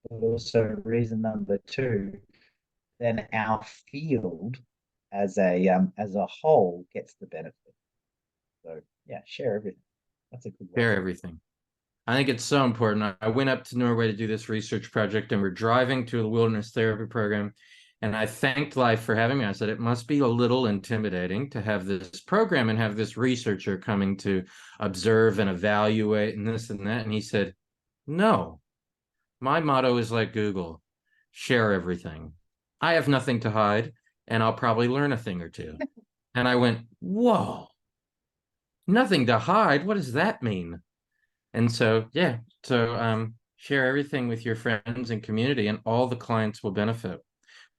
But also reason number two, then our field as a whole gets the benefit. So yeah, share everything. That's a good way. Share everything. I think it's so important. I went up to Norway to do this research project, and we're driving to the wilderness therapy program. And I thanked life for having me. I said, it must be a little intimidating to have this program and have this researcher coming to observe and evaluate and this and that. And he said, no, my motto is like Google, share everything. I have nothing to hide, and I'll probably learn a thing or two. And I went, whoa, nothing to hide. What does that mean? And so, yeah, so share everything with your friends and community, and all the clients will benefit.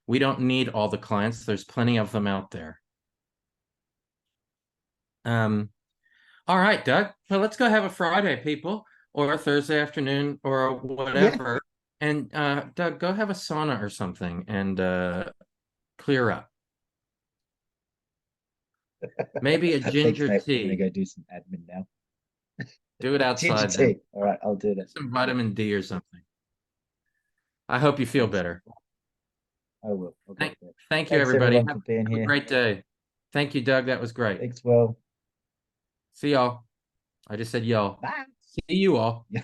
We don't need all the clients. There's plenty of them out there. All right, Doug. Well, let's go have a Friday, people, or a Thursday afternoon, or whatever. Yeah. And Doug, go have a sauna or something and clear up. Maybe a ginger Thanks, tea. I'm gonna go do some admin now. Do it outside. Ginger tea. All right, I'll do that. Some vitamin D or something. I hope you feel better. I will. Thank you, everybody. Have a great day. Thank you, Doug. That was great. Thanks, Will. See y'all. I just said y'all. Bye. See you all. Yeah.